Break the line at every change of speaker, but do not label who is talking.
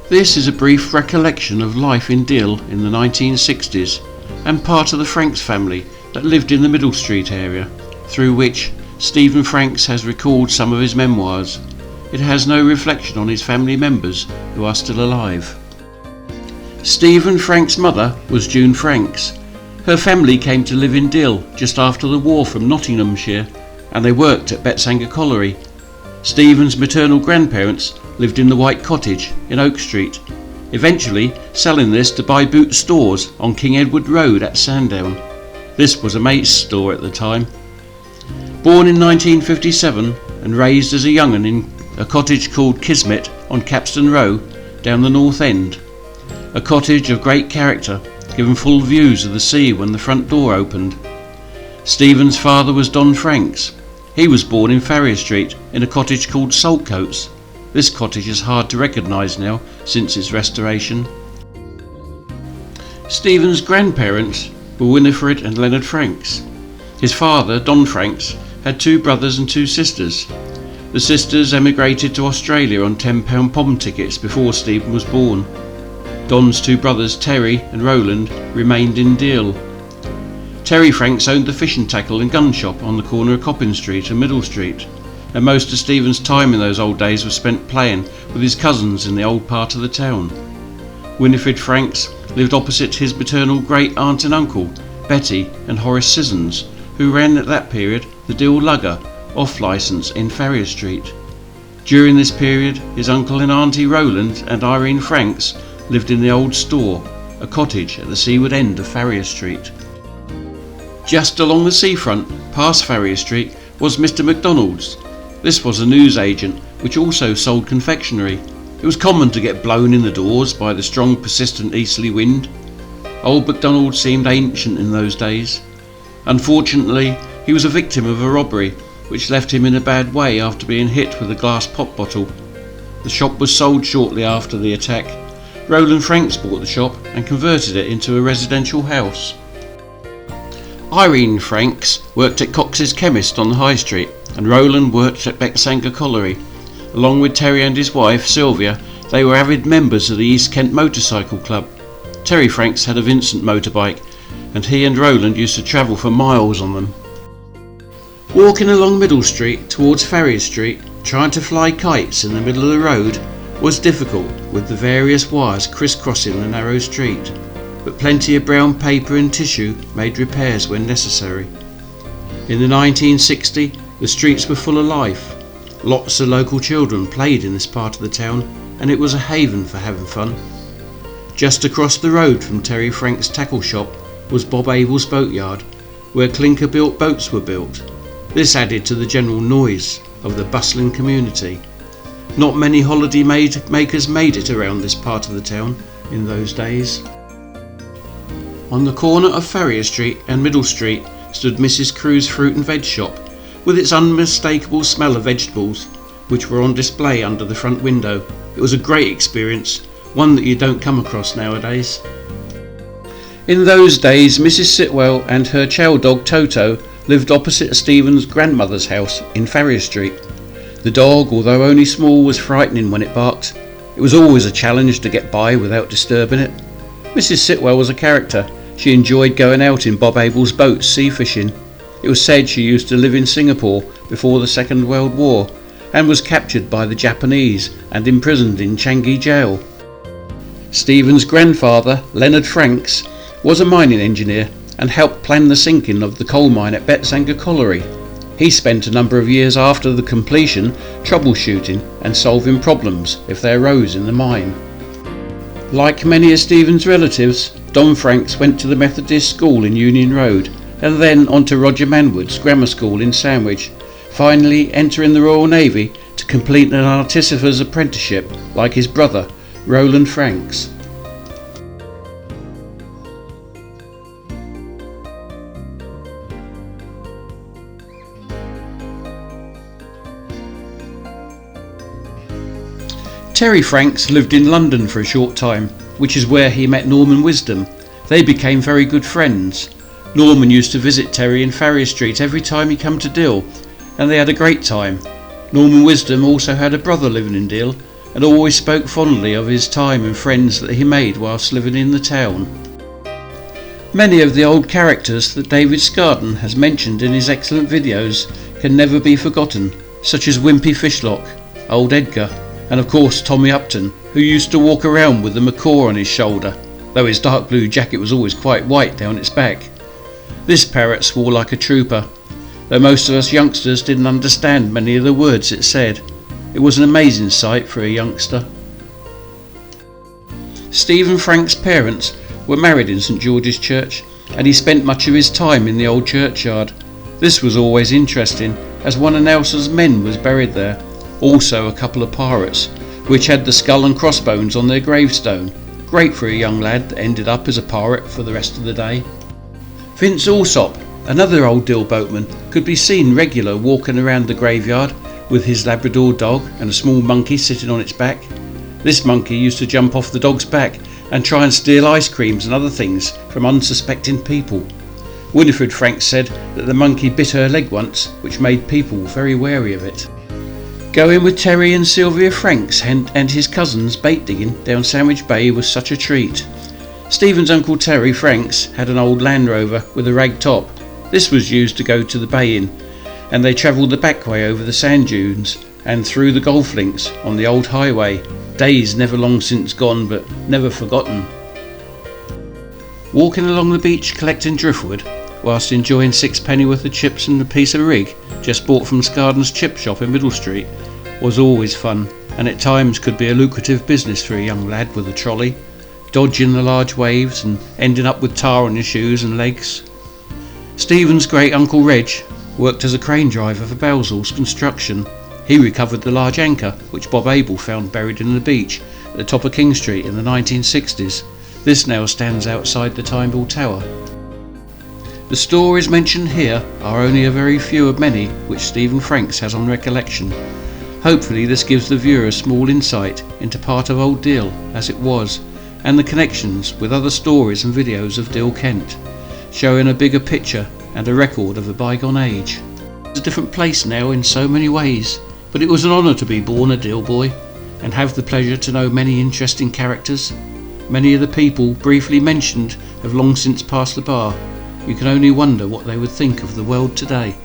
This is a brief recollection of life in Dill in the 1960s and part of the Franks family that lived in the Middle Street area, through which Stephen Franks has recalled some of his memoirs. It has no reflection on his family members who are still alive. Stephen Franks' mother was June Franks. Her family came to live in Dill just after the war from Nottinghamshire, and they worked at Betsanger Colliery. Stephen's maternal grandparents lived in the White Cottage in Oak Street, eventually selling this to buy boot stores on King Edward Road at Sandown. This was a mate's store at the time. Born in 1957 and raised as a young'un in a cottage called Kismet on Capstan Row down the North End. A cottage of great character, given full views of the sea when the front door opened. Stephen's father was Don Franks. He was born in Farrier Street in a cottage called Saltcoats. This cottage is hard to recognise now since its restoration. Stephen's grandparents were Winifred and Leonard Franks. His father, Don Franks, had 2 brothers and 2 sisters. The sisters emigrated to Australia on £10 pom tickets before Stephen was born. Don's 2 brothers, Terry and Roland, remained in Dill. Terry Franks owned the fishing tackle and gun shop on the corner of Coppin Street and Middle Street, and most of Stephen's time in those old days was spent playing with his cousins in the old part of the town. Winifred Franks lived opposite his maternal great aunt and uncle, Betty and Horace Sissons, who ran at that period the Dill Lugger, off licence in Farrier Street. During this period, his uncle and auntie Roland and Irene Franks lived in the old store, a cottage at the seaward end of Farrier Street. Just along the seafront, past Farrier Street, was Mr. MacDonald's. This was a newsagent which also sold confectionery. It was common to get blown in the doors by the strong persistent easterly wind. Old MacDonald seemed ancient in those days. Unfortunately, he was a victim of a robbery which left him in a bad way after being hit with a glass pop bottle. The shop was sold shortly after the attack. Roland Franks bought the shop and converted it into a residential house. Irene Franks worked at Cox's Chemist on the High Street, and Roland worked at Betsanger Colliery. Along with Terry and his wife, Sylvia, they were avid members of the East Kent Motorcycle Club. Terry Franks had a Vincent motorbike, and he and Roland used to travel for miles on them. Walking along Middle Street towards Farrier Street, trying to fly kites in the middle of the road, was difficult with the various wires crisscrossing the narrow street, but plenty of brown paper and tissue made repairs when necessary. In the 1960s, the streets were full of life. Lots of local children played in this part of the town, and it was a haven for having fun. Just across the road from Terry Franks' tackle shop was Bob Abel's boatyard, where clinker-built boats were built. This added to the general noise of the bustling community. Not many holiday makers made it around this part of the town in those days. On the corner of Farrier Street and Middle Street stood Mrs. Crew's fruit and veg shop, with its unmistakable smell of vegetables, which were on display under the front window. It was a great experience, one that you don't come across nowadays. In those days, Mrs. Sitwell and her chow dog Toto lived opposite Stephen's grandmother's house in Farrier Street. The dog, although only small, was frightening when it barked. It was always a challenge to get by without disturbing it. Mrs. Sitwell was a character. She enjoyed going out in Bob Abel's boats sea fishing. It was said she used to live in Singapore before the Second World War and was captured by the Japanese and imprisoned in Changi jail. Stephen's grandfather, Leonard Franks, was a mining engineer and helped plan the sinking of the coal mine at Betsanger Colliery. He spent a number of years after the completion troubleshooting and solving problems if they arose in the mine. Like many of Stephen's relatives, Don Franks went to the Methodist School in Union Road and then on to Roger Manwood's Grammar School in Sandwich, finally entering the Royal Navy to complete an artificer's apprenticeship like his brother, Roland Franks. Terry Franks lived in London for a short time, which is where he met Norman Wisdom. They became very good friends. Norman used to visit Terry in Farrier Street every time he came to Dill, and they had a great time. Norman Wisdom also had a brother living in Dill, and always spoke fondly of his time and friends that he made whilst living in the town. Many of the old characters that David Scarden has mentioned in his excellent videos can never be forgotten, such as Wimpy Fishlock, Old Edgar, and of course Tommy Upton, who used to walk around with the macaw on his shoulder, though his dark blue jacket was always quite white down its back. This parrot swore like a trooper, though most of us youngsters didn't understand many of the words it said. It was an amazing sight for a youngster. Stephen Frank's parents were married in St George's Church, and he spent much of his time in the old churchyard. This was always interesting, as one of Nelson's men was buried there, also a couple of pirates, which had the skull and crossbones on their gravestone. Great for a young lad that ended up as a pirate for the rest of the day. Vince Alsop, another old Dill boatman, could be seen regular walking around the graveyard with his Labrador dog and a small monkey sitting on its back. This monkey used to jump off the dog's back and try and steal ice creams and other things from unsuspecting people. Winifred Franks said that the monkey bit her leg once, which made people very wary of it. Going with Terry and Sylvia Franks and his cousins bait digging down Sandwich Bay was such a treat. Stephen's uncle Terry Franks had an old Land Rover with a rag top. This was used to go to the bay in, and they travelled the back way over the sand dunes and through the golf links on the old highway. Days never long since gone, but never forgotten. Walking along the beach collecting driftwood, whilst enjoying sixpenny worth of chips and a piece of rig just bought from Scarden's chip shop in Middle Street, was always fun, and at times could be a lucrative business for a young lad with a trolley, dodging the large waves and ending up with tar on your shoes and legs. Stephen's great uncle Reg worked as a crane driver for Balsall's Construction. He recovered the large anchor which Bob Abel found buried in the beach at the top of King Street in the 1960s. This now stands outside the Tyneville Tower. The stories mentioned here are only a very few of many which Stephen Franks has on recollection. Hopefully this gives the viewer a small insight into part of Old Dill as it was, and the connections with other stories and videos of Dill Kent, showing a bigger picture and a record of a bygone age. It's a different place now in so many ways, but it was an honour to be born a Dill boy and have the pleasure to know many interesting characters. Many of the people briefly mentioned have long since passed the bar. You can only wonder what they would think of the world today.